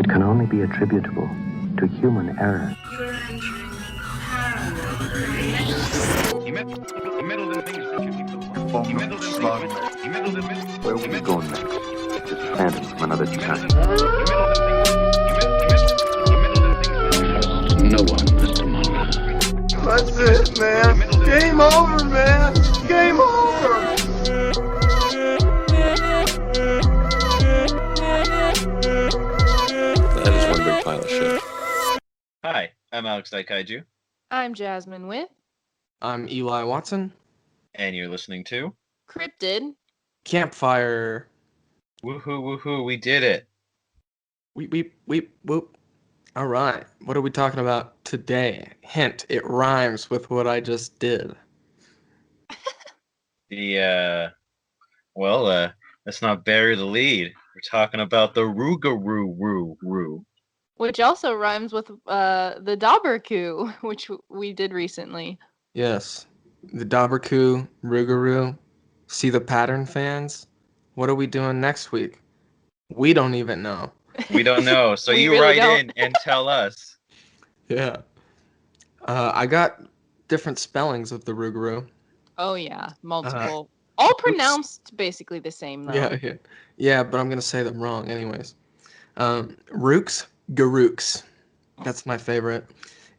It can only be attributable to human error. Where will we go next? Just phantom from another time. No one, Mr. Mulder. That's it, man. Game over, man. Game over. That is one big pile of shit. Hi, I'm Alex Kaiju, I'm Jasmine with I'm Eli Watson. and you're listening to Cryptid. Campfire. Woohoo, we did it. Whoop. All right. What are we talking about today? Hint, it rhymes with what I just did. Let's not bury the lead. We're talking about the Rougarou. Which also rhymes with the Dauberku, which we did recently. Yes. The Dauberku, Rougarou. See the pattern, fans? What are we doing next week? We don't even know. We don't know, so We you really write don't. in and tell us. Yeah. I got different spellings of the Rougarou. Oh yeah, multiple. All pronounced basically the same though. Yeah, but I'm gonna say them wrong anyways. Rooks, Garooks. That's my favorite.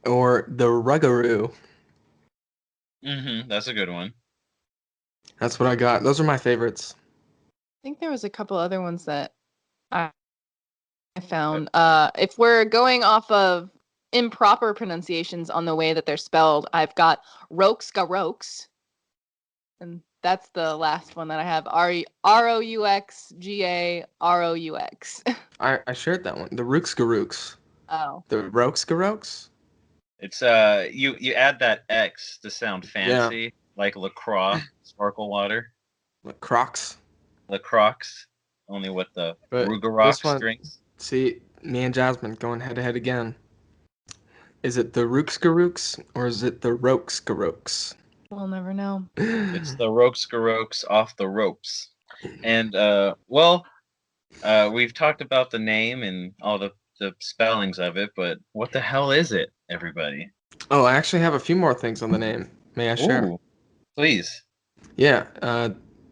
Or the Rougarou. That's a good one. That's what I got. Those are my favorites. I think there was a couple other ones that I found. If we're going off of improper pronunciations on the way that they're spelled, I've got Rougarous. And that's the last one that I have. Rouxgarous. I shared that one. The Rougarous. Oh. The Rougarous? It's you add that X to sound fancy, like LaCroix, sparkle water. Crocs. LaCroix, only with the But Rougarou this one- strings. See, me and Jasmine going head to head again. Is it the Rougarous or is it the Rougarous? We'll never know. It's the Rougarous off the ropes. And we've talked about the name and all the spellings of it, but what the hell is it, everybody? Oh, I actually have a few more things on the name. May I share? Ooh, please. Yeah,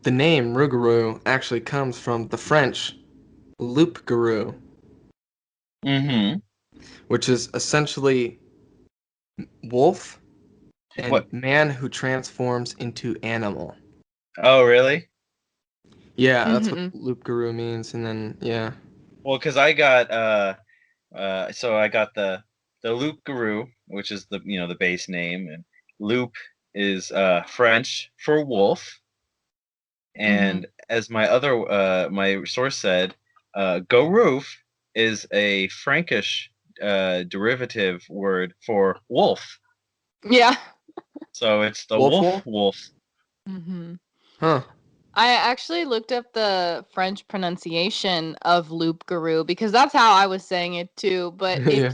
the name Rougarou actually comes from the French loup-garou, which is essentially wolf and What? man who transforms into animal. Oh, really? Yeah, that's what loup-garou means, and then, yeah. Well, because I got the Rougarou, which is the base name, and loup is French for wolf, and as my my source said, garou is a Frankish derivative word for wolf. Yeah. So it's the Wolf? wolf. Huh. I actually looked up the French pronunciation of loup-garou because that's how I was saying it too. But Yeah.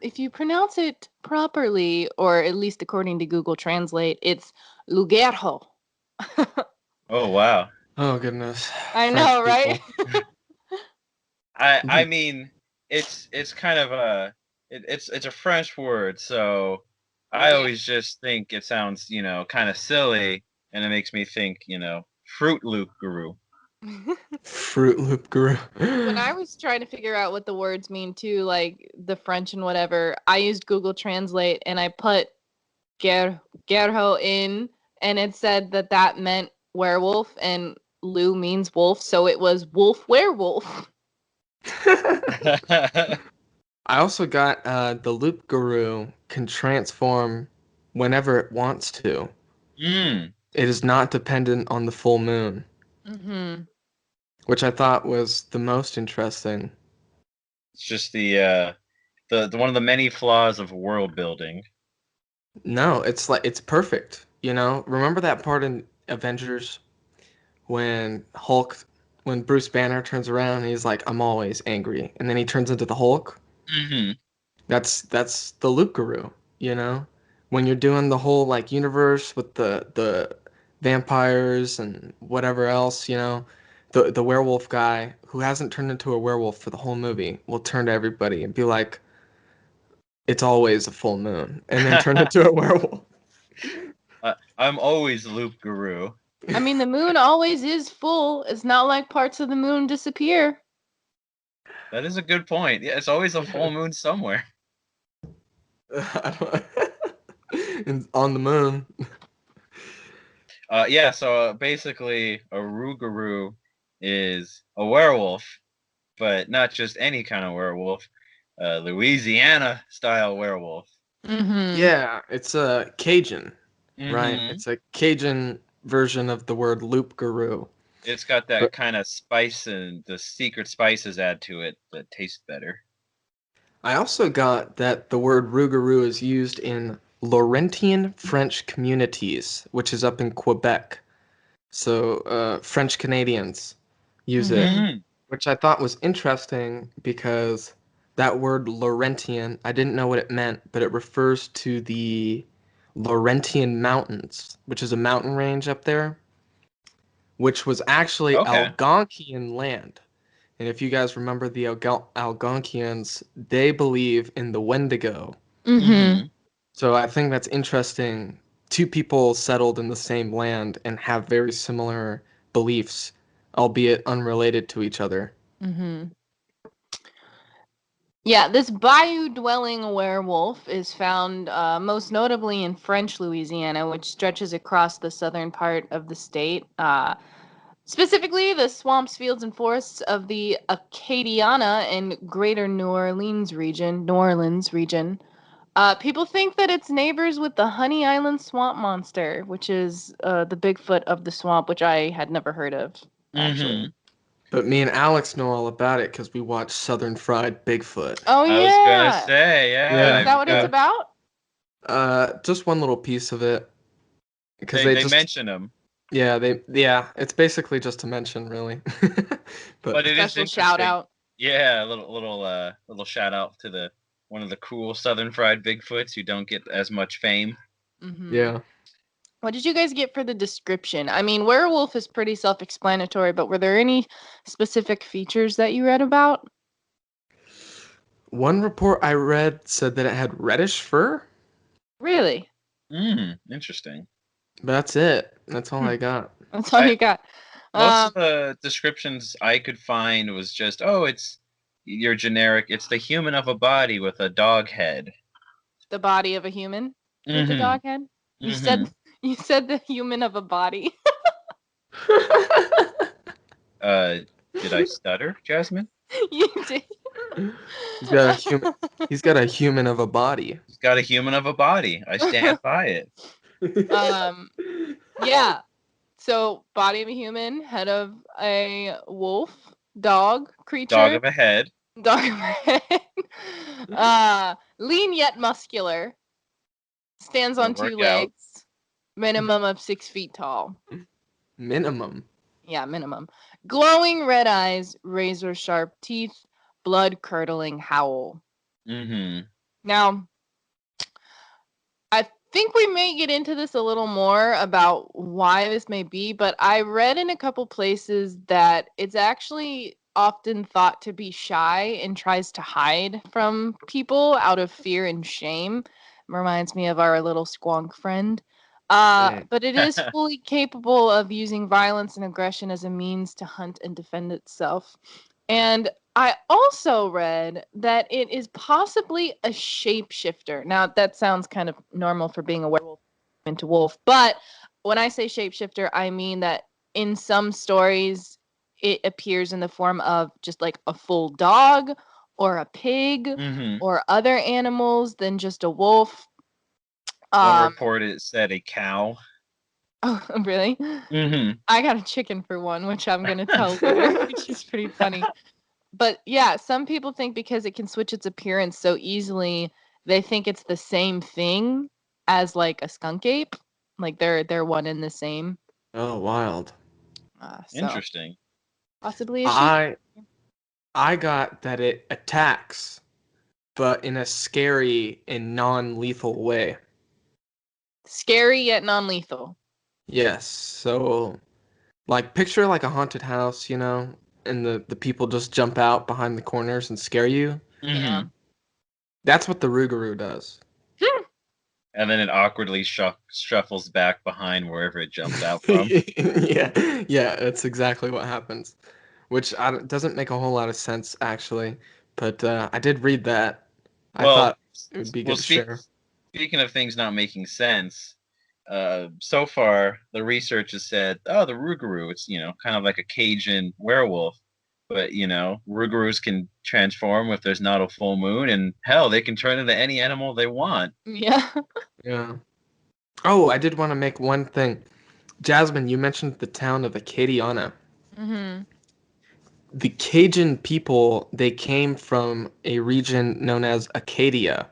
if you pronounce it properly, or at least according to Google Translate, it's Rougarou. Oh wow. Oh, goodness. I French know, right? people. I mean it's kind of it's a French word, so I always just think it sounds kind of silly, and it makes me think Fruit Loop Guru. Fruit Loop-garou. When I was trying to figure out what the words mean too, like the French and whatever, I used Google Translate and I put Gerho in, and it said that meant werewolf, and Lou means wolf, so it was wolf werewolf. I also got the loup-garou can transform whenever it wants to. It is not dependent on the full moon, which I thought was the most interesting. It's just the one of the many flaws of world building. No, it's perfect. Remember that part in Avengers when Bruce Banner turns around and he's like, "I'm always angry," and then he turns into the Hulk. That's the loup-garou. When you're doing the whole universe with the vampires and whatever else, the werewolf guy who hasn't turned into a werewolf for the whole movie will turn to everybody and be like, "It's always a full moon," and then turn into a werewolf. I'm always Rougarou. I mean, the moon always is full. It's not like parts of the moon disappear. That is a good point. Yeah, it's always a full moon somewhere. I don't- And on the moon. Yeah, so basically, a Rougarou is a werewolf, but not just any kind of werewolf, Louisiana style werewolf. Mm-hmm. Yeah, it's a Cajun, right? Mhm. It's a Cajun version of the word loup-garou. It's got that But- kind of spice and the secret spices add to it that taste better. I also got that the word Rougarou is used in Laurentian French communities, which is up in Quebec. So French Canadians use it, Mhm. which I thought was interesting because that word Laurentian, I didn't know what it meant, but it refers to the Laurentian Mountains, which is a mountain range up there, which was actually Okay. Algonquian land. And if you guys remember the Algonquians, they believe in the Wendigo. Mm-hmm. Mhm. So I think that's interesting. Two people settled in the same land and have very similar beliefs, albeit unrelated to each other. Mm-hmm. Yeah, this bayou-dwelling werewolf is found most notably in French Louisiana, which stretches across the southern part of the state. Specifically, the swamps, fields, and forests of the Acadiana and Greater New Orleans region. People think that it's neighbors with the Honey Island swamp monster, which is the Bigfoot of the swamp, which I had never heard of, actually. Mhm. But me and Alex know all about it because we watched Southern Fried Bigfoot. Oh, I was gonna yeah. say, Yeah. Is that what it's yeah. about? Just one little piece of it. Because They just mention them, it's basically just a mention, really. but it is Special shout interesting. out. Yeah, a little shout out to the one of the cool Southern Fried Bigfoots who don't get as much fame. Mm-hmm. Yeah. What did you guys get for the description? I mean, werewolf is pretty self-explanatory, but were there any specific features that you read about? One report I read said that it had reddish fur. Really? Interesting. But that's it. That's all I got. That's all I- you got. Most of the descriptions I could find was just, oh, it's your generic. It's the human of a body with a dog head. The body of a human with a Mhm. dog head. You said Mhm. you said the human of a body. Did I stutter, Jasmine? You did. He's got a human. He's got a human of a body. He's got a human of a body. I stand by it. Yeah. So body of a human, head of a wolf, dog, creature. Dog of a head. Dog of a head. Lean yet muscular. Stands on Gonna 2 work out. legs. Minimum of 6 feet tall. Minimum. Yeah, minimum. Glowing red eyes, razor sharp teeth, blood curdling howl. Mhm. Now, I think we may get into this a little more about why this may be, but I read in a couple places that it's actually often thought to be shy and tries to hide from people out of fear and shame. Reminds me of our little squonk friend. Dang. But it is fully capable of using violence and aggression as a means to hunt and defend itself. And I also read that it is possibly a shapeshifter. Now, that sounds kind of normal for being a werewolf into wolf, but when I say shapeshifter, I mean that in some stories it appears in the form of just like a full dog or a pig Mhm. or other animals than just a wolf. One report it said a cow. Oh, really? Mhm. I got a chicken for one, which I'm gonna tell later, which is pretty funny. But yeah, some people think because it can switch its appearance so easily, they think it's the same thing as like a skunk ape. Like they're one and the same. Oh, wild. So Interesting. possibly a sheep. I got that it attacks, but in a scary and non-lethal way. Scary yet non-lethal. Yes. So Like picture like a haunted house, and the people just jump out behind the corners and scare you. Yeah. That's what the Rougarou does. And then it awkwardly shuffles back behind wherever it jumped out from. Yeah, that's exactly what happens. Which doesn't make a whole lot of sense actually, but I did read that. I Well, thought it would be well, good to share. speaking of things not making sense, so far the research has said, oh, the Rougarou, it's kind of like a Cajun werewolf, but Rougarous can transform if there's not a full moon, and hell, they can turn into any animal they want. Yeah. Yeah. Oh, I did want to make one thing. Jasmine, you mentioned the town of Acadiana. Mm-hmm. The Cajun people, they came from a region known as Acadia,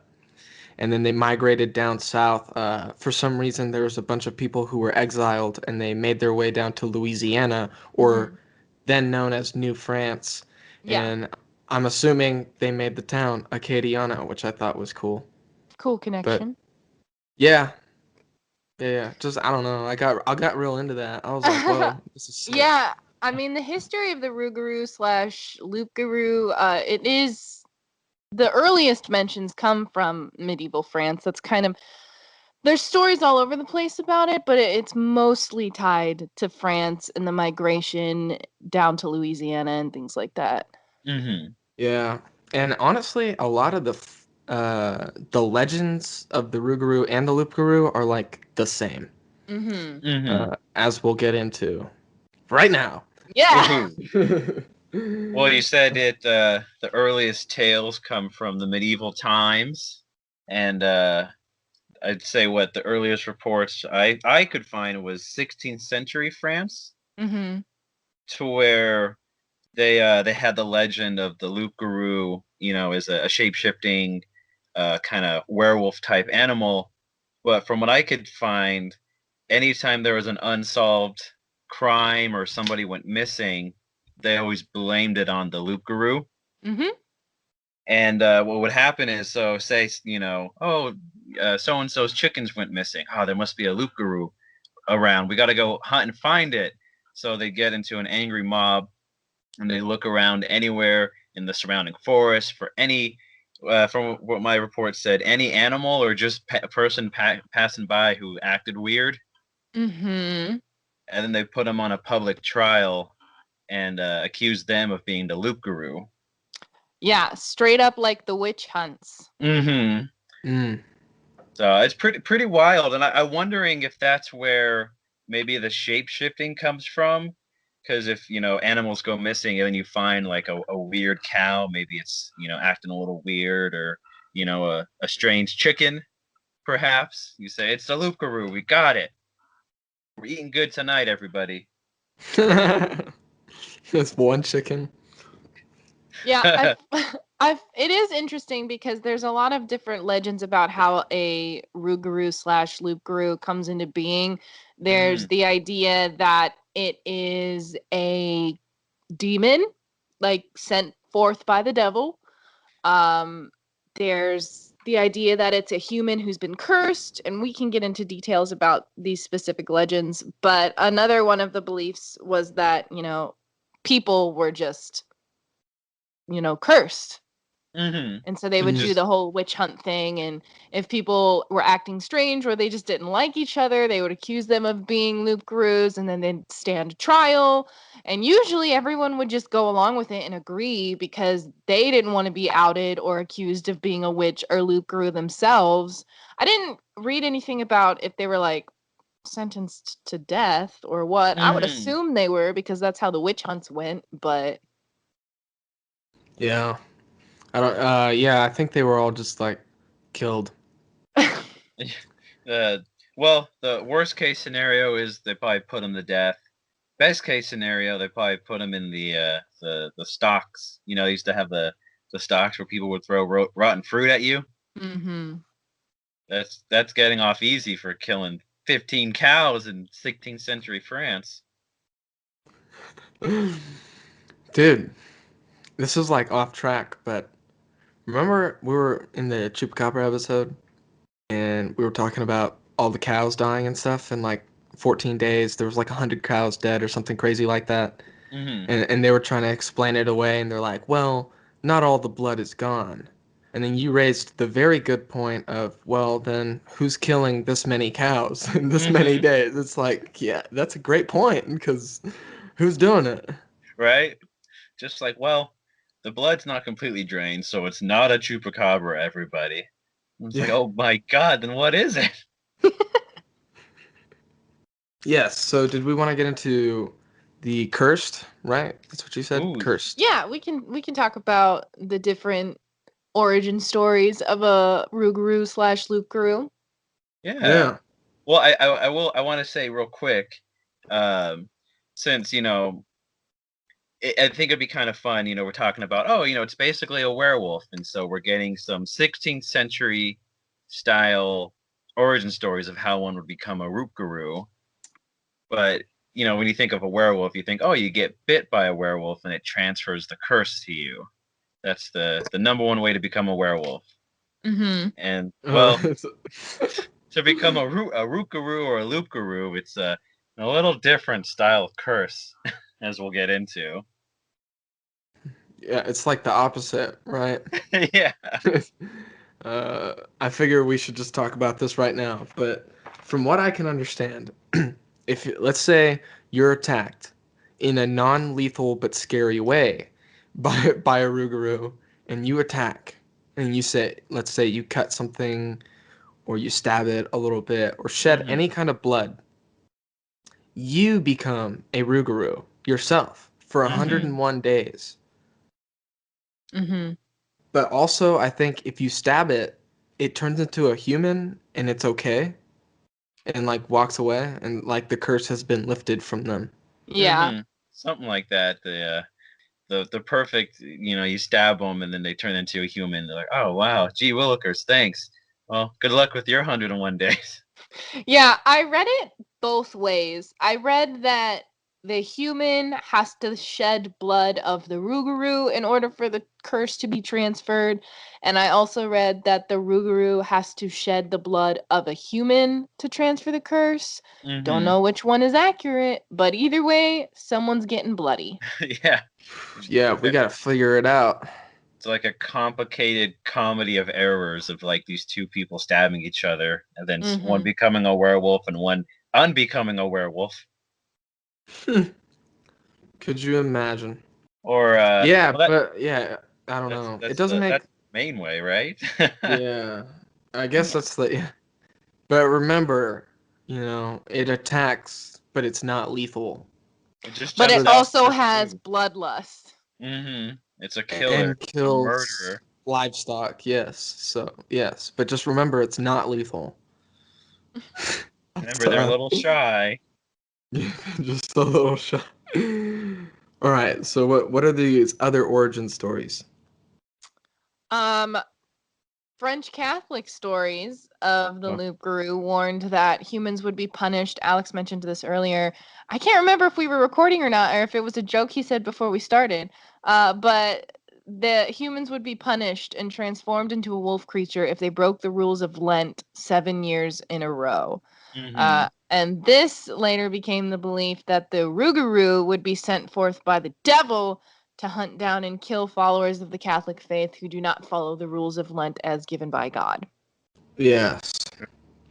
and then they migrated down south. For some reason, there was a bunch of people who were exiled, and they made their way down to Louisiana, or then known as New France. Yeah. And I'm assuming they made the town Acadiana, which I thought was cool. Cool But connection. yeah, yeah. Just I don't know. I got real into that. I was like, whoa, this is sick. Yeah, I mean the history of the Rougarou / Loup-garou, it is the earliest mentions come from medieval France. That's kind of there's stories all over the place about it, but it's mostly tied to France and the migration down to Louisiana and things like that. Mm-hmm. Yeah, and honestly, a lot of the legends of the Rougarou and the Loup-garou are like the same, Mm-hmm. Mm-hmm. as we'll get into right now. Yeah. Woohoo. Well, you said the earliest tales come from the medieval times, and I'd say what the earliest reports I could find was 16th century France, Mm-hmm. to where they had the legend of the loup-garou, as a shape-shifting kind of werewolf type animal. But from what I could find, anytime there was an unsolved crime or somebody went missing, they always blamed it on the loup-garou. Mm-hmm. And what would happen is, so say, oh, so and so's chickens went missing. Oh, there must be a loup-garou around. We got to go hunt and find it. So they get into an angry mob, and they look around anywhere in the surrounding forest for any, from what my report said, any animal or just person passing by who acted weird. Mm-hmm. And then they put them on a public trial and accuse them of being the loup-garou. Yeah, straight up like the witch hunts. Mm-hmm. Mm. So it's pretty wild, and I'm wondering if that's where maybe the shape shifting comes from. Because if animals go missing and then you find like a weird cow, maybe it's acting a little weird, or a strange chicken, perhaps you say it's the loup-garou. We got it. We're eating good tonight, everybody. That's one chicken. Yeah, it is interesting because there's a lot of different legends about how a Rougarou / Loup-garou comes into being. There's the idea that it is a demon, like sent forth by the devil. There's the idea that it's a human who's been cursed, and we can get into details about these specific legends. But another one of the beliefs was that, people were just cursed. Mm-hmm. And so they would do the whole witch hunt thing. And if people were acting strange or they just didn't like each other, they would accuse them of being loup-garous, and then they'd stand trial. And usually everyone would just go along with it and agree because they didn't want to be outed or accused of being a witch or loup-garou themselves. I didn't read anything about if they were like sentenced to death or what. I would assume they were because that's how the witch hunts went, but Yeah. I don't. Yeah, I think they were all just like killed. Well, the worst case scenario is they probably put them to death. Best case scenario, they probably put them in the stocks. They used to have the stocks where people would throw rotten fruit at you. Mm-hmm. That's getting off easy for killing 15 cows in 16th century France. Dude, this is like off track, but remember we were in the Chupacabra episode and we were talking about all the cows dying and stuff, and like 14 days, there was like 100 cows dead or something crazy like that. Hmm. And they were trying to explain it away, and they're like, well, not all the blood is gone. And then you raised the very good point of, well, then who's killing this many cows in this many Hmm. days? It's like, yeah, that's a great point, because who's doing it? Right? Just like, well, the blood's not completely drained, so it's not a chupacabra, everybody. And it's like, Yeah. oh my god, then what is it? Yes, so did we want to get into the cursed, right? That's what you said? Ooh, Cursed. Yeah, we can talk about the different origin stories of a Rougarou slash Loup-garou. yeah. Yeah. Well, I want to say real quick, um, since I think it'd be kind of fun. We're talking about, oh, it's basically a werewolf, and so we're getting some 16th century style origin stories of how one would become a Rougarou. But when you think of a werewolf, you think, oh, you get bit by a werewolf and it transfers the curse to you. That's the number one way to become a werewolf. Mm-hmm. And Uh, well, to become a Rougarou or a Loup-garou, it's a little different style of curse, as we'll get into. yeah, it's like the opposite, right? Yeah. I figure we should just talk about this right now. But from what I can understand, if let's say you're attacked in a non-lethal but scary way by a Rougarou, and you attack, and you say, let's say you cut something, or you stab it a little bit, or shed Hmm. any kind of blood, you become a Rougarou yourself for Hmm. 101 days. Mm-hmm. But also, I think if you stab it, it turns into a human and it's okay and like walks away and like the curse has been lifted from them. Yeah. Hmm. Something like that. The perfect, you stab them and then they turn into a human. They're like, oh wow, gee willikers, thanks. Well, good luck with your 101 days. Yeah, I read it both ways. I read that the human has to shed blood of the Rougarou in order for the curse to be transferred. And I also read that the Rougarou has to shed the blood of a human to transfer the curse. Don't Hmm. know which one is accurate, but either way, someone's getting bloody. Yeah. Yeah, we gotta figure it out. It's like a complicated comedy of errors of like these two people stabbing each other, and then one Mm-hmm. becoming a werewolf and one unbecoming a werewolf. Could you imagine? Or Yeah, well, but yeah, I don't that's know. It that's doesn't the make. that's the main way, right? Yeah, I guess that's the. Yeah. But remember, it attacks, but it's not lethal. It just But jumps it So out also for has food. bloodlust. Hmm. It's a killer. and It's a kills murderer. livestock. Yes. So yes, but just remember, it's not lethal. Remember, they're a So, little shy. just a little shot. All right. So what are these other origin stories? Um, French Catholic stories of the Oh. Loup-garou warned that humans would be punished. Alex mentioned this earlier. I can't remember if we were recording or not, or if it was a joke he said before we started. But the humans would be punished and transformed into a wolf creature if they broke the rules of Lent 7 years in a row. Hmm. And this later became the belief that the Rougarou would be sent forth by the devil to hunt down and kill followers of the Catholic faith who do not follow the rules of Lent as given by God. Yes.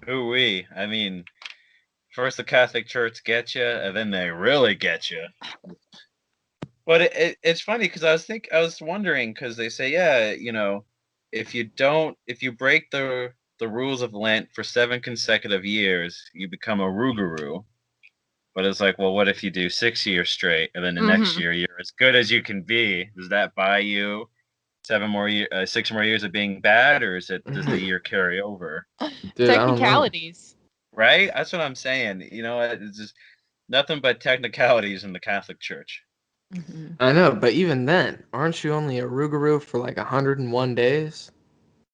Ooh-wee. I mean, first the Catholic Church gets you, and then they really get you. But it's funny because I was wondering because they say, yeah, if you break the rules of Lent for 7 consecutive years, you become a Rougarou. But it's like, well, what if you do 6 years straight, and then the next Mm-hmm. year you're as good as you can be? Does that buy you 6 more years of being bad, or does the year carry over? Dude, I don't know. Technicalities. Right? That's what I'm saying. It's just nothing but technicalities in the Catholic Church. Mm-hmm. I know, but even then, aren't you only a Rougarou for like 101 days?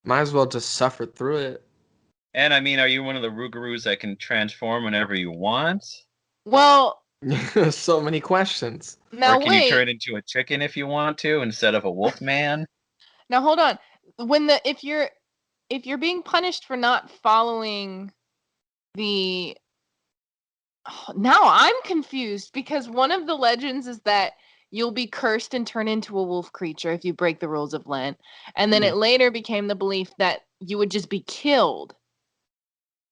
Might as well just suffer through it. And I mean, are you one of the Rougarous that can transform whenever you want? Well, So many questions. Or now can you wait. turn into a chicken if you want to instead of a wolf man? Now hold on. When the if you're being punished for not following the Now I'm confused because one of the legends is that you'll be cursed and turn into a wolf creature if you break the rules of Lent. And then it later became the belief that you would just be killed.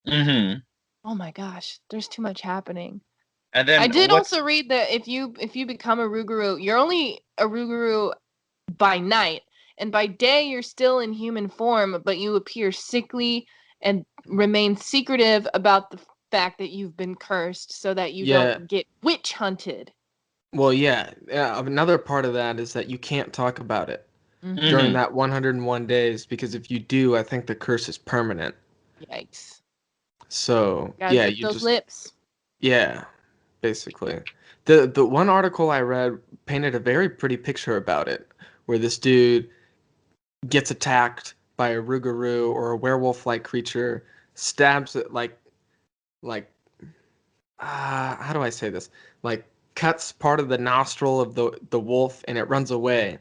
Mm-hmm. Oh my gosh, there's too much happening. And then I did also read that if you become a Rougarou, you're only a Rougarou by night, and by day you're still in human form, but you appear sickly and remain secretive about the fact that you've been cursed so that you Yeah. don't get witch hunted. Well, yeah. Another part of that is that you can't talk about it Mhm. during that 101 days, because if you do, I think the curse is permanent. Yikes. So, Gotta yeah, zip you those just lips. yeah, basically. The one article I read painted a very pretty picture about it, where this dude gets attacked by a Rougarou or a werewolf-like creature, stabs it like how do I say this? Like cuts part of the nostril of the wolf and it runs away.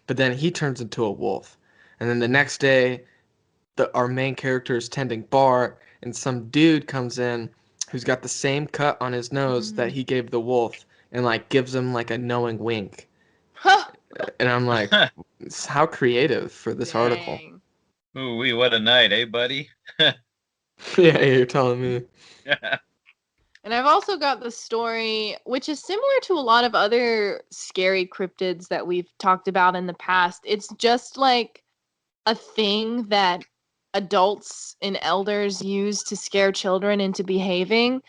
But then he turns into a wolf. And then the next day our main character is tending bar and some dude comes in who's got the same cut on his nose that he gave the wolf and like gives him like a knowing wink. Huh. And I'm like, how creative for this article. Dang. Ooh, wee, what a night, eh, buddy? Yeah, you're telling me. And I've also got the story, which is similar to a lot of other scary cryptids that we've talked about in the past. It's just like a thing that adults and elders use to scare children into behaving.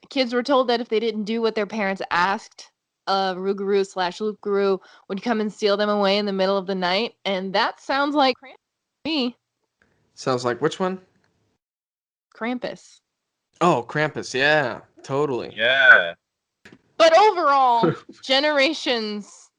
Kids were told that if they didn't do what their parents asked, a Rougarou / Loup-garou would come and steal them away in the middle of the night. And that sounds like Krampus to me. Sounds like which one? Krampus. Oh, Krampus. Yeah, totally. Yeah. But overall, generations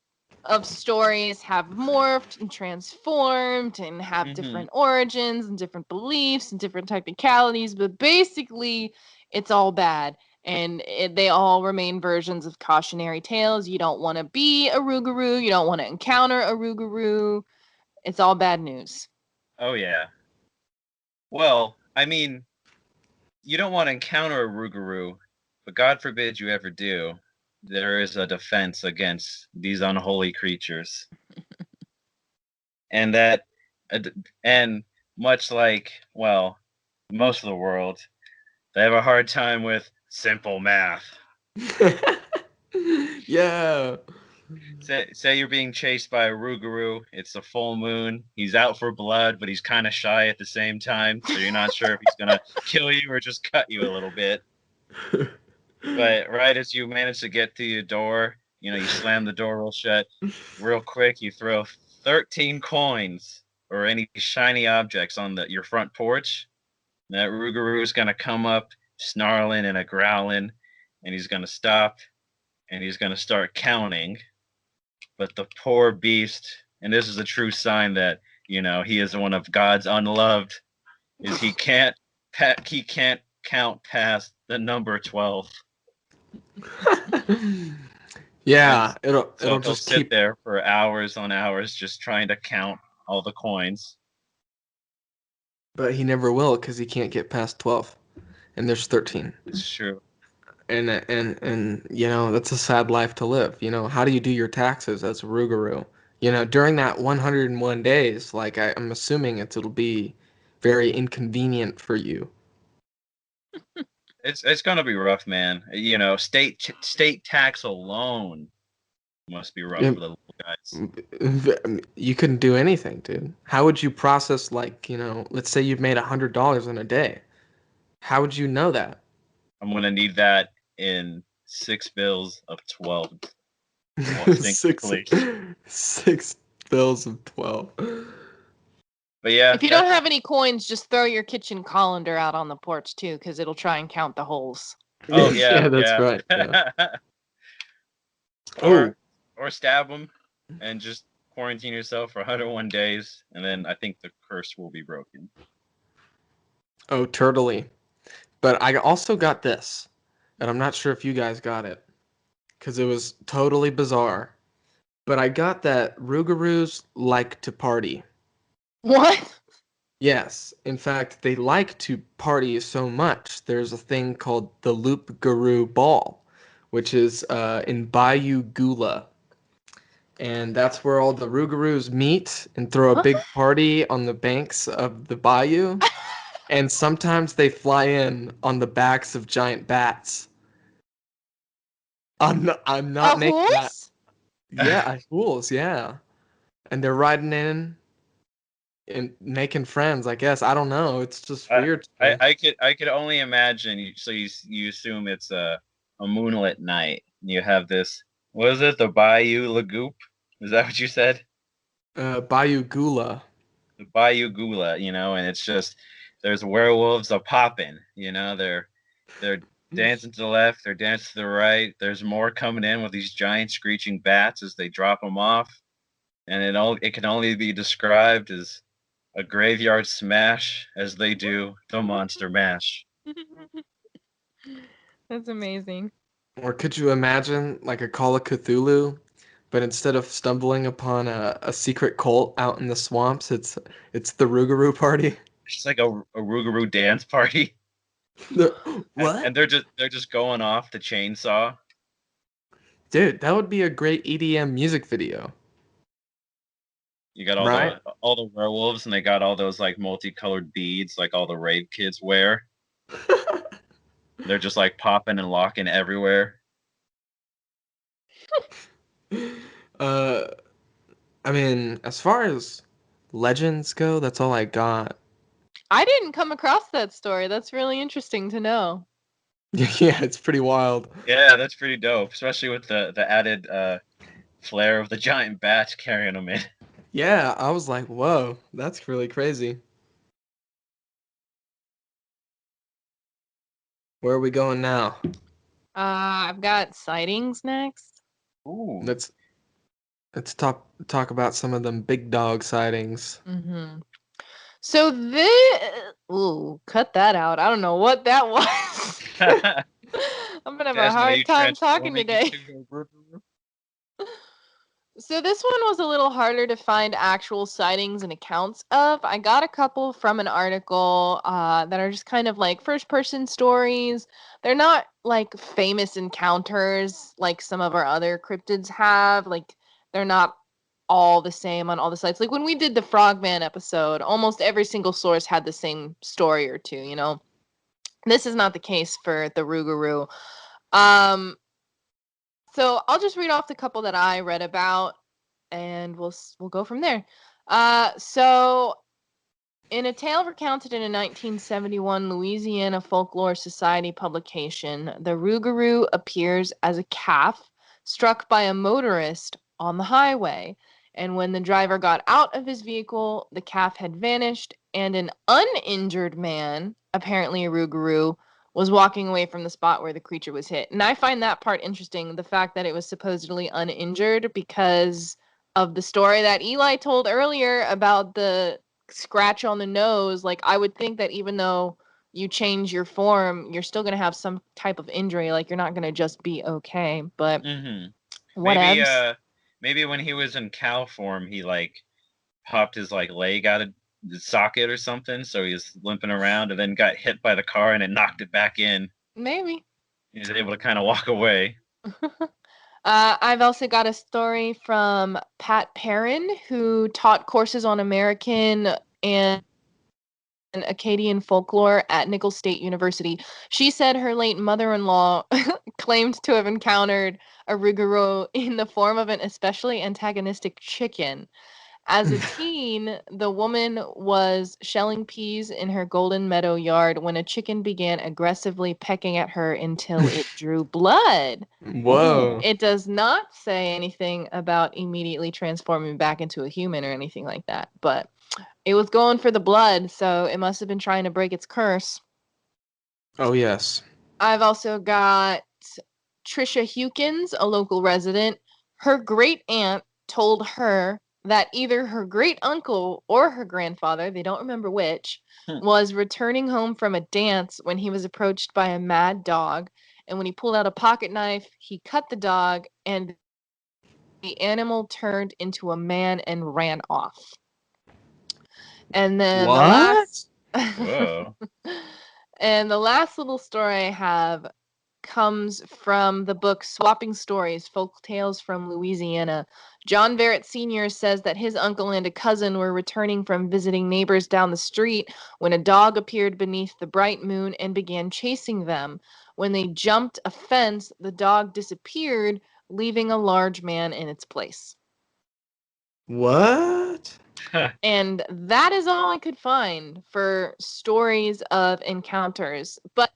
of stories have morphed and transformed and have different origins and different beliefs and different technicalities, but basically it's all bad. And they all remain versions of cautionary tales. You don't want to be a Rougarou. You don't want to encounter a Rougarou. It's all bad news. Oh, yeah. Well, I mean, you don't want to encounter a Rougarou, but God forbid you ever do. There is a defense against these unholy creatures. And that, and much like, well, most of the world, they have a hard time with simple math. Yeah. Say you're being chased by a Rougarou. It's a full moon. He's out for blood, but he's kind of shy at the same time. So you're not sure if he's gonna kill you or just cut you a little bit. But right as you manage to get to your door, you slam the door real shut, real quick. You throw 13 coins or any shiny objects on your front porch. And that Rougarou is gonna come up, snarling and a growling, and he's gonna stop, and he's gonna start counting. But the poor beast, and this is a true sign that he is one of God's unloved, is he can't count past the number 12. Yeah, So it'll he'll just sit keep there for hours on hours just trying to count all the coins. but he never will because he can't get past 12. And there's 13. It's true. And that's a sad life to live. How do you do your taxes as a Rougarou? During that 101 days, like I'm assuming it'll be very inconvenient for you. It's gonna be rough, man. State tax alone must be rough Yeah. for the little guys. You couldn't do anything, dude. How would you process let's say you've made $100 in a day? How would you know that? I'm gonna need that in 6 bills of 12. Six bills of 12. But yeah, If you don't have any coins, just throw your kitchen colander out on the porch too, because it'll try and count the holes. Oh yeah, Yeah, that's right. Yeah. or stab them and just quarantine yourself for 101 days, and then I think the curse will be broken. Oh, totally. But I also got this, and I'm not sure if you guys got it, because it was totally bizarre. But I got that Rougarous like to party. What? Yes. In fact, they like to party so much. There's a thing called the Rougarou Ball, which is in Bayou Gula. And that's where all the Rougarous meet and throw a What? big party on the banks of the bayou. And sometimes they fly in on the backs of giant bats. I'm not A making that. horse? Yeah, fools, yeah. And they're riding in and making friends, I guess. I don't know. It's just I, weird to I me. I could only imagine. So you assume it's a moonlit night. You have this. What is it? The Bayou Lagoop? Is that what you said? Bayou Gula. The Bayou Gula, and it's just there's werewolves a popping. They're dancing to the left, they're dancing to the right. There's more coming in with these giant screeching bats as they drop them off, and it can only be described as a graveyard smash as they do the monster mash. That's amazing. Or could you imagine like a Call of Cthulhu, but instead of stumbling upon a secret cult out in the swamps, it's the Rougarou party? It's like a Rougarou dance party, What? and they're just going off the chainsaw. Dude, that would be a great EDM music video, You got all right? the werewolves, and they got all those like multicolored beads, like all the rave kids wear. They're just like popping and locking everywhere. uh, I mean, as far as legends go, that's all I got. I didn't come across that story. That's really interesting to know. Yeah, it's pretty wild. Yeah, that's pretty dope, especially with the added flair of the giant bats carrying them in. Yeah, I was like, whoa, that's really crazy. Where are we going now? I've got sightings next. Ooh. Let's talk about some of them big dog sightings. Mm-hmm. So this, ooh, cut that out. I don't know what that was. I'm gonna have a Desmond, are you hard time talking transforming today. into a Rougarou? So this one was a little harder to find actual sightings and accounts of. I got a couple from an article that are just kind of like first-person stories. They're not like famous encounters like some of our other cryptids have. Like they're not all the same on all the sites. Like when we did the Frogman episode, almost every single source had the same story or two, you know. This is not the case for the Rougarou. Um, so I'll just read off the couple that I read about, and we'll go from there. So in a tale recounted in a 1971 Louisiana Folklore Society publication, the Rougarou appears as a calf struck by a motorist on the highway. And when the driver got out of his vehicle, the calf had vanished, and an uninjured man, apparently a Rougarou, was walking away from the spot where the creature was hit. And I find that part interesting, the fact that it was supposedly uninjured, because of the story that Eli told earlier about the scratch on the nose. Like I would think that even though you change your form, you're still gonna have some type of injury. Like you're not gonna just be okay. But Mm-hmm. Maybe whatevs. maybe when he was in cow form, he like popped his like leg out of the socket or something, so he was limping around, and then got hit by the car and it knocked it back in. Maybe. He was able to kind of walk away. I've also got a story from Pat Perrin, who taught courses on American and Acadian folklore at Nicholls State University. She said her late mother-in-law claimed to have encountered a Rougarou in the form of an especially antagonistic chicken. As a teen, the woman was shelling peas in her Golden Meadow yard when a chicken began aggressively pecking at her until it drew blood. Ooh. Whoa. It does not say anything about immediately transforming back into a human or anything like that, but it was going for the blood, so it must have been trying to break its curse. Oh, yes. I've also got Trisha Hewkins, a local resident. Her great aunt told her that either her great uncle or her grandfather, they don't remember which, Hmm. was returning home from a dance when he was approached by a mad dog. And when he pulled out a pocket knife, he cut the dog, and the animal turned into a man and ran off. And then What? Whoa. and the last little story I have comes from the book Swapping Stories, Folk Tales from Louisiana. John Verrett Sr. says that his uncle and a cousin were returning from visiting neighbors down the street when a dog appeared beneath the bright moon and began chasing them. When they jumped a fence, the dog disappeared, leaving a large man in its place. What? And that is all I could find for stories of encounters. But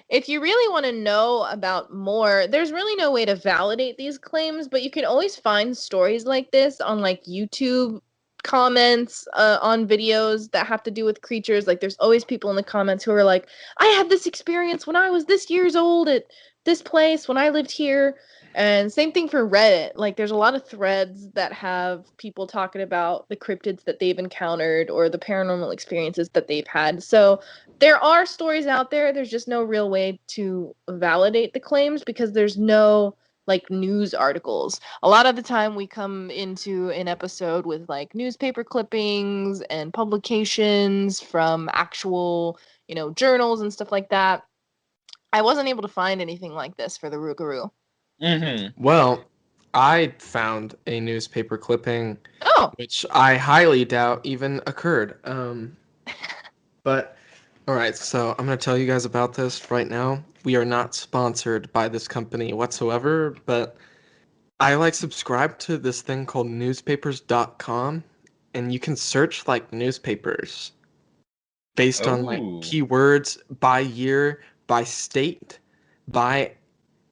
if you really want to know about more, there's really no way to validate these claims, but you can always find stories like this on like YouTube comments on videos that have to do with creatures. Like there's always people in the comments who are like, I had this experience when I was this years old at this place when I lived here. And same thing for Reddit. Like there's a lot of threads that have people talking about the cryptids that they've encountered or the paranormal experiences that they've had. So there are stories out there. There's just no real way to validate the claims because there's no like news articles. A lot of the time we come into an episode with like newspaper clippings and publications from actual, journals and stuff like that. I wasn't able to find anything like this for the Rougarou. Mm-hmm. Well, I found a newspaper clipping, Oh, which I highly doubt even occurred. But all right, so I'm going to tell you guys about this right now. We are not sponsored by this company whatsoever, but I subscribe to this thing called newspapers.com, and you can search like newspapers based on like Ooh. keywords by year, by state, by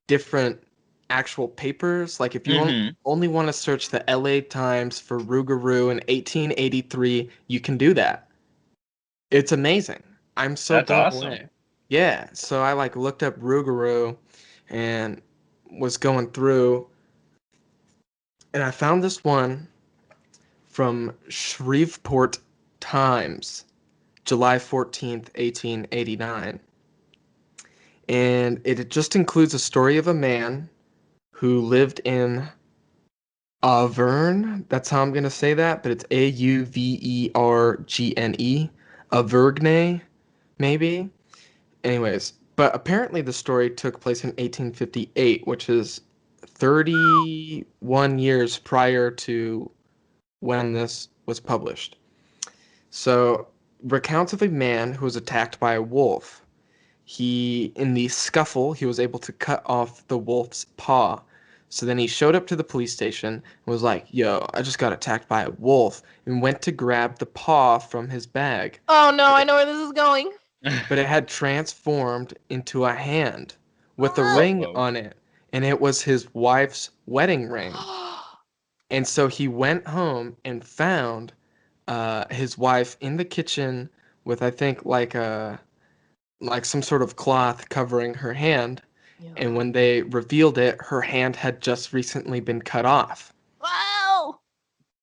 different actual papers. Like if you only want to search the LA Times for Rougarou in 1883, you can do that. It's amazing. I'm so That's blown awesome. away. Yeah, so I looked up Rougarou and was going through, and I found this one from Shreveport Times, July 14th, 1889. And it just includes a story of a man who lived in Auvergne. That's how I'm going to say that, but it's Auvergne. Auvergne, maybe? Anyways, but apparently the story took place in 1858, which is 31 years prior to when this was published. So, recounts of a man who was attacked by a wolf. In the scuffle, he was able to cut off the wolf's paw. So then he showed up to the police station and was like, yo, I just got attacked by a wolf, and went to grab the paw from his bag. oh no, I know where this is going. But it had transformed into a hand with a Oh. ring Whoa. on it, and it was his wife's wedding ring. And so he went home and found his wife in the kitchen with, I think, like some sort of cloth covering her hand. Yeah. And when they revealed it, her hand had just recently been cut off. Wow.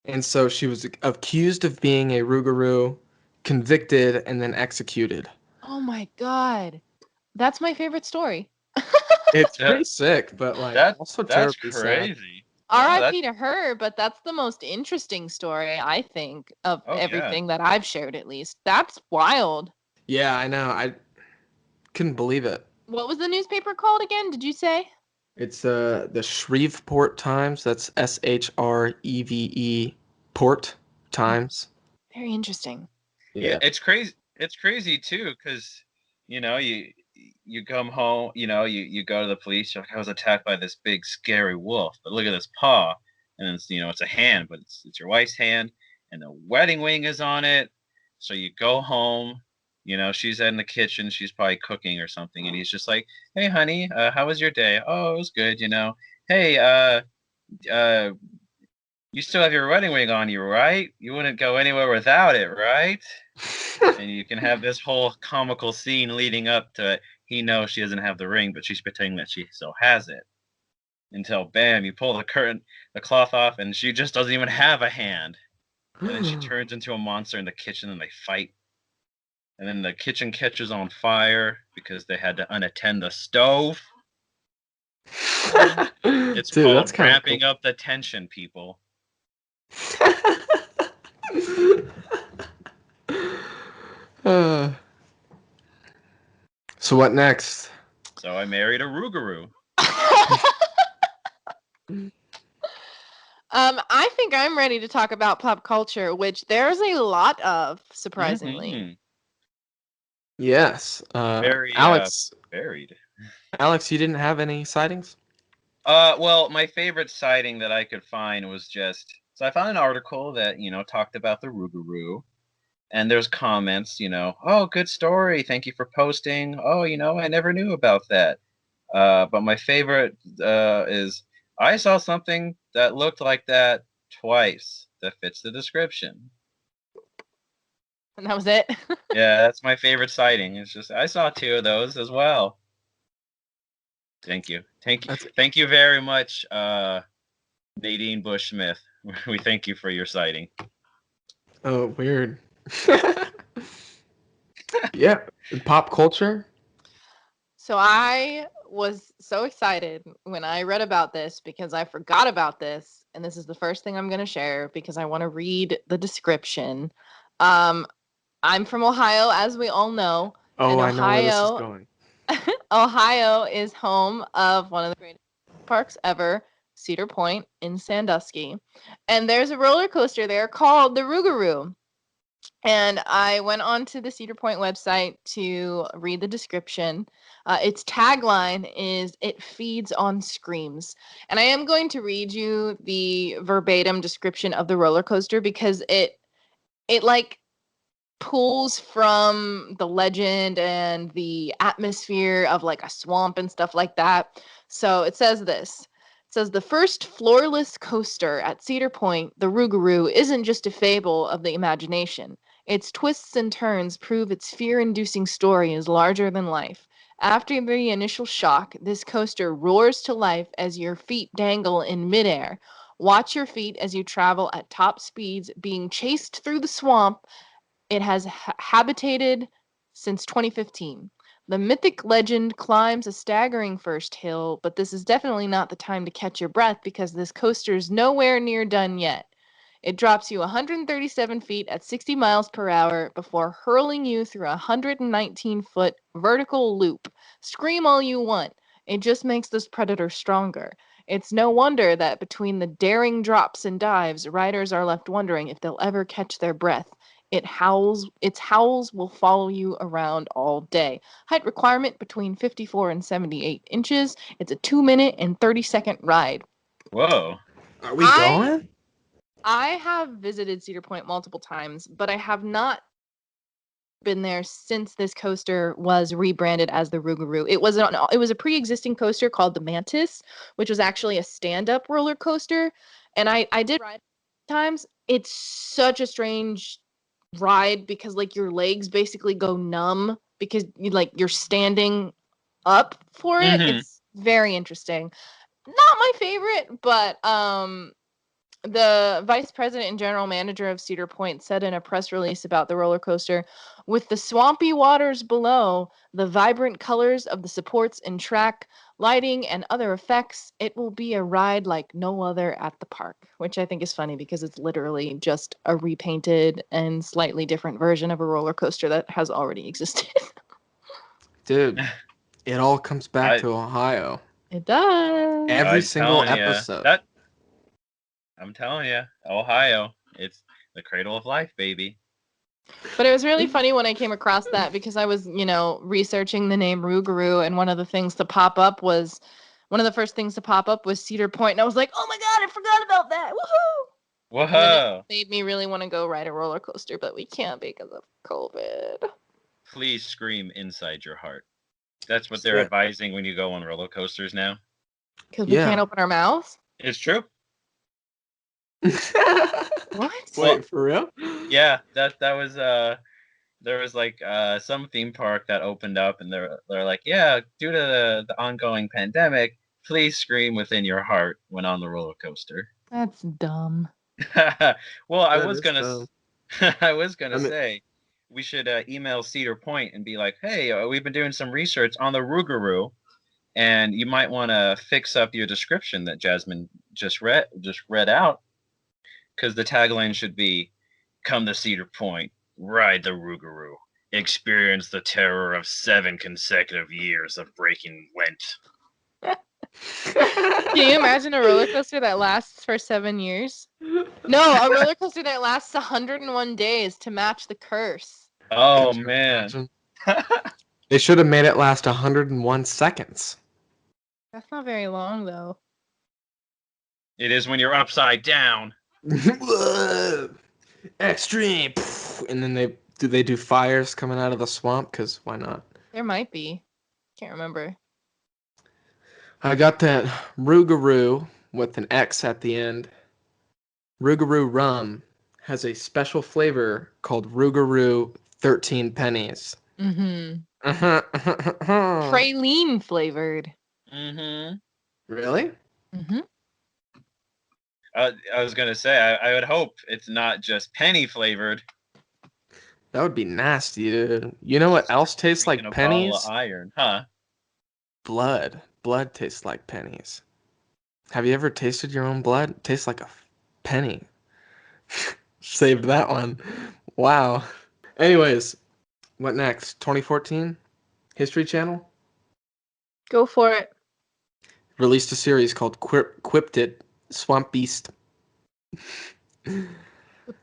And so she was accused of being a Rougarou, convicted, and then executed. Oh my god. That's my favorite story. It's pretty sick, but also That's terribly sad. crazy. R.I.P. to her, but that's the most interesting story, I think, of everything that I've shared, at least. That's wild. Yeah, I know. I couldn't believe it. What was the newspaper called again? Did you say? It's the Shreveport Times. That's Shreve Port Times. Very interesting. Yeah, it's crazy. It's crazy too, because you come home, you go to the police. You're like, I was attacked by this big scary wolf, but look at this paw, and it's it's a hand, but it's your wife's hand, and the wedding ring is on it. So you go home. She's in the kitchen. She's probably cooking or something, and he's just like, "Hey, honey, how was your day? Oh, it was good. Hey, you still have your wedding ring on you, right? You wouldn't go anywhere without it, right?" And you can have this whole comical scene leading up to it. He knows she doesn't have the ring, but she's pretending that she still has it. Until, bam, you pull the cloth off, and she just doesn't even have a hand. And then she turns into a monster in the kitchen, and they fight. And then the kitchen catches on fire because they had to unattend the stove. It's Dude, called that's ramping up the tension, people. So what next? So I married a Rougarou. I think I'm ready to talk about pop culture, which there's a lot of, surprisingly. Mhm. Yes. Very Alex, varied. Alex, you didn't have any sightings? Well, my favorite sighting that I could find was so I found an article that, talked about the Rougarou, and there's comments, oh, good story. Thank you for posting. Oh, I never knew about that. But my favorite is I saw something that looked like that twice that fits the description. And that was it. Yeah, that's my favorite sighting. It's just I saw 2 of those as well. Thank you. Thank you very much, Nadine Bush Smith. We thank you for your sighting. Oh, weird. Yeah, pop culture. So I was so excited when I read about this because I forgot about this, and this is the first thing I'm going to share because I want to read the description. I'm from Ohio, as we all know, Oh, and I know where this is going. Ohio is home of one of the greatest parks ever, Cedar Point in Sandusky, and there's a roller coaster there called the Rougarou. And I went on to the Cedar Point website to read the description. Its tagline is "It feeds on screams," and I am going to read you the verbatim description of the roller coaster because it like pulls from the legend and the atmosphere of like a swamp and stuff like that. So it says this. It says the first floorless coaster at Cedar Point, the Rougarou, isn't just a fable of the imagination. Its twists and turns prove its fear-inducing story is larger than life. After the initial shock, this coaster roars to life as your feet dangle in midair. Watch your feet as you travel at top speeds, being chased through the swamp it has habitated since 2015. The mythic legend climbs a staggering first hill, but this is definitely not the time to catch your breath because this coaster is nowhere near done yet. It drops you 137 feet at 60 miles per hour before hurling you through a 119-foot vertical loop. Scream all you want. It just makes this predator stronger. It's no wonder that between the daring drops and dives, riders are left wondering if they'll ever catch their breath. Its howls will follow you around all day. Height requirement between 54 and 78 inches. It's a 2-minute and 30-second ride. Whoa. Are we going? I have visited Cedar Point multiple times, but I have not been there since this coaster was rebranded as the Rougarou. It was a pre-existing coaster called the Mantis, which was actually a stand-up roller coaster, and I did ride times. It's such a strange ride because like your legs basically go numb because you're standing up for it. Mhm. It's very interesting. Not my favorite, but the vice president and general manager of Cedar Point said in a press release about the roller coaster, with the swampy waters below, the vibrant colors of the supports and track, lighting, and other effects, it will be a ride like no other at the park, which I think is funny because it's literally just a repainted and slightly different version of a roller coaster that has already existed. Dude, it all comes back I- to Ohio. It does. Every I'm single telling ya, episode. I'm telling you, Ohio, it's the cradle of life, baby. But it was really funny when I came across that because I was, researching the name Rougarou, and one of the first things to pop up was Cedar Point, and I was like, oh my god, I forgot about that! Woohoo! And then it Whoa! made me really want to go ride a roller coaster, but we can't because of COVID. Please scream inside your heart. That's what they're Yeah. advising when you go on roller coasters now. Because we can't open our mouths? It's true. What? Wait, for real? Yeah, that was there was like some theme park that opened up and they're like, yeah, due to the ongoing pandemic, please scream within your heart when on the roller coaster. That's dumb. Well, I That was is gonna dumb. I was gonna I mean- say we should email Cedar Point and be like, hey, we've been doing some research on the Rougarou, and you might want to fix up your description that Jasmine just read out, because the tagline should be, "Come to Cedar Point, ride the Rougarou. experience the terror of 7 consecutive years of breaking Lent. Can you imagine a roller coaster that lasts for 7 years? No, a roller coaster that lasts 101 days to match the curse. Oh, Could you man. imagine? They should have made it last 101 seconds. That's not very long, though. It is when you're upside down. Extreme. And then they do fires coming out of the swamp? Because why not? There might be. Can't remember. I got that Rougarou with an X at the end. Rougarou rum has a special flavor called Rougarou 13 pennies. Mm-hmm. Praline. Praline flavored. Mm-hmm. Really? Mm-hmm. I was going to say, I would hope it's not just penny flavored. That would be nasty, dude. You know what else tastes like Drinking a pennies? bottle of iron, huh? Blood. Blood tastes like pennies. Have you ever tasted your own blood? It tastes like a penny. Saved that one. Wow. Anyways, what next? 2014? History Channel Go for it. released a series called Cryptid Swamp Beast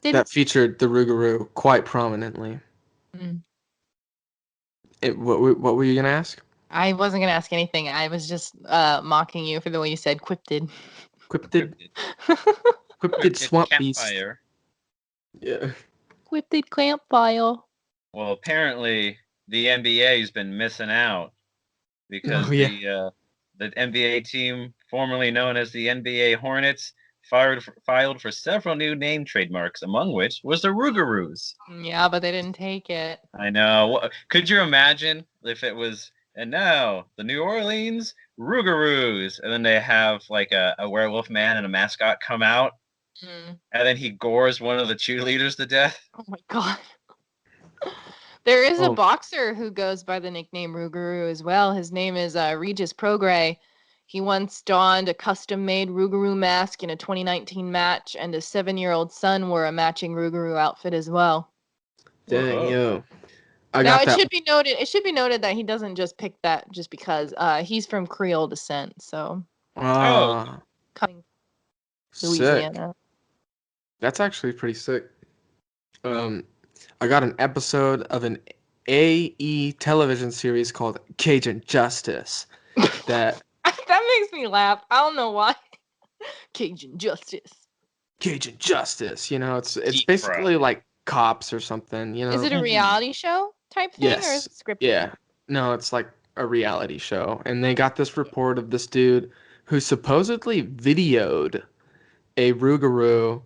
that featured the Rougarou quite prominently. Mm. What were you gonna ask? I wasn't gonna ask anything. I was just mocking you for the way you said cryptid. Cryptid Swamp Beast. Campfire. Yeah. Cryptid Campfire. Well, apparently the NBA's been missing out because Oh, yeah. the NBA team, formerly known as the NBA Hornets, filed for several new name trademarks, among which was the Rougarous. Yeah, but they didn't take it. I know. Could you imagine if it was, and now the New Orleans Rougarous, and then they have like a werewolf man and a mascot come out, Mm. and then he gores one of the cheerleaders to death? Oh my god. There is a Oh. boxer who goes by the nickname Rougarou as well. His name is Regis Prograis. He once donned a custom-made Rougarou mask in a 2019 match, and his 7-year-old son wore a matching Rougarou outfit as well. Dang, Whoa. yo. I Now got it that. should be noted. It should be noted that he doesn't just pick that just because he's from Creole descent. So coming Sick. Louisiana. That's actually pretty sick. I got an episode of an AE television series called Cajun Justice. That That makes me laugh. I don't know why. Cajun Justice. Cajun Justice, it's Deep basically like cops or something, Is it a reality show type thing or is Yes. it scripted? Yeah. No, it's like a reality show. And they got this report of this dude who supposedly videoed a Rougarou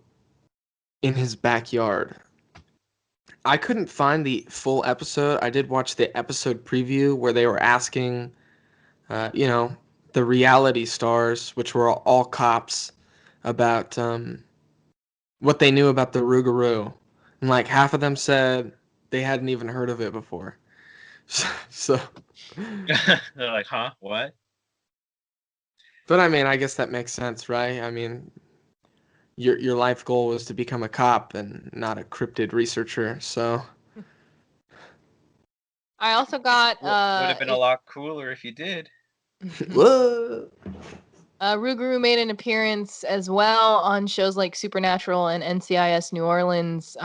in his backyard. I couldn't find the full episode. I did watch the episode preview where they were asking, the reality stars, which were all cops, about what they knew about the Rougarou. And like half of them said they hadn't even heard of it before. So They're like, huh? What? but I mean, I guess that makes sense, right? I mean, your life goal was to become a cop and not a cryptid researcher, so I also got Would have been a lot cooler if you did. Whoa. Rougarou made an appearance as well on shows like Supernatural and NCIS New Orleans.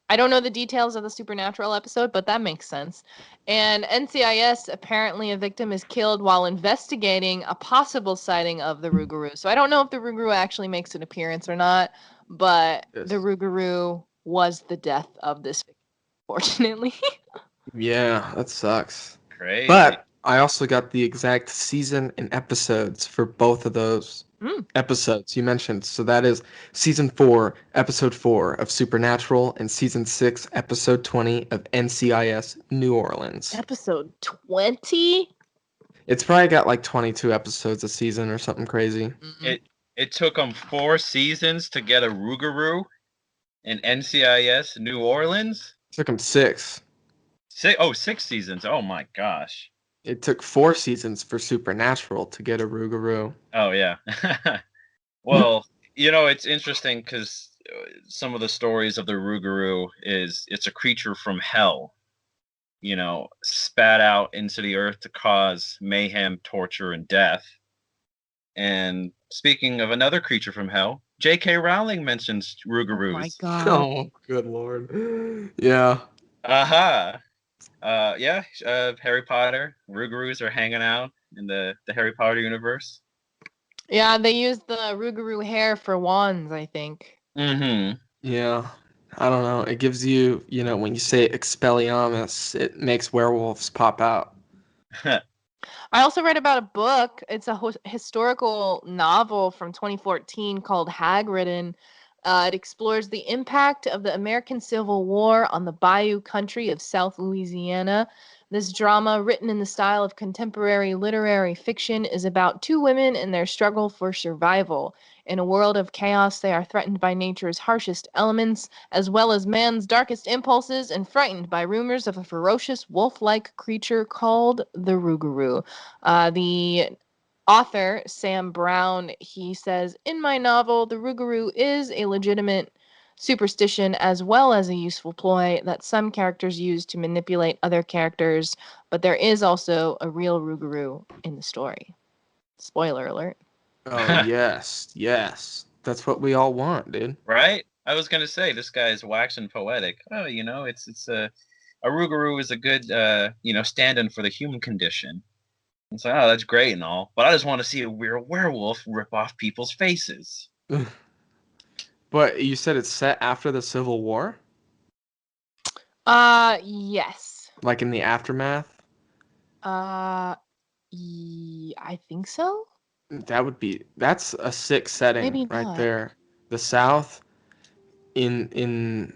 I don't know the details of the Supernatural episode, but that makes sense. And NCIS, apparently a victim is killed while investigating a possible sighting of the Rougarou. So I don't know if the Rougarou actually makes an appearance or not, but Yes. the Rougarou was the death of this victim, fortunately. Yeah, that sucks. Crazy. But I also got the exact season and episodes for both of those episodes you mentioned. So that is season 4, episode 4 of Supernatural, and season 6, episode 20 of NCIS New Orleans. Episode 20? It's probably got like 22 episodes a season or something crazy. It took them 4 seasons to get a Rougarou in NCIS New Orleans. It took them 6. 6 seasons. Oh my gosh. It took 4 seasons for Supernatural to get a Rougarou. Oh yeah. Well, it's interesting because some of the stories of the Rougarou is it's a creature from hell. spat out into the earth to cause mayhem, torture, and death. And speaking of another creature from hell, J.K. Rowling mentions Rougarous. My God. Oh, good lord. Yeah. Aha. Harry Potter. Rougarous are hanging out in the Harry Potter universe. Yeah, they use the Rougarou hair for wands, I think. Mm-hmm. Yeah. I don't know. It gives you, when you say Expelliarmus, it makes werewolves pop out. I also read about a book. It's a historical novel from 2014 called Hagridden. It explores the impact of the American Civil War on the bayou country of South Louisiana. This drama, written in the style of contemporary literary fiction, is about two women and their struggle for survival. In a world of chaos, they are threatened by nature's harshest elements, as well as man's darkest impulses, and frightened by rumors of a ferocious wolf-like creature called the Rougarou. The author, Sam Brown, he says, in my novel, the Rougarou is a legitimate superstition as well as a useful ploy that some characters use to manipulate other characters, but there is also a real Rougarou in the story. Spoiler alert. Oh, yes. Yes. That's what we all want, dude. Right? I was gonna say this guy is waxing poetic. Oh, it's a Rougarou is a good stand-in for the human condition. It's like, oh, that's great and all, but I just want to see a weird werewolf rip off people's faces. But you said it's set after the Civil War? Yes. Like in the aftermath? I think so. That's a sick setting. Maybe right not. there. The South in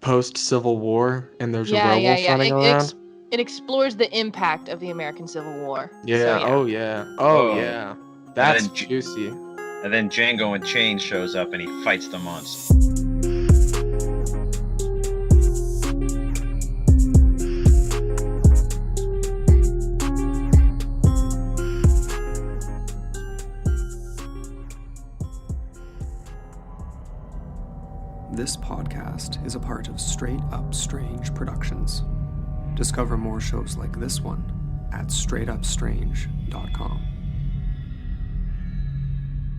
post Civil War, and there's a werewolf running around. It explores the impact of the American Civil War. Yeah. So, yeah. Oh yeah. Whoa. Yeah. That's then juicy. And then Django and Chain shows up and he fights the monster. This podcast is a part of Straight Up Strange Productions. Discover more shows like this one at straightupstrange.com.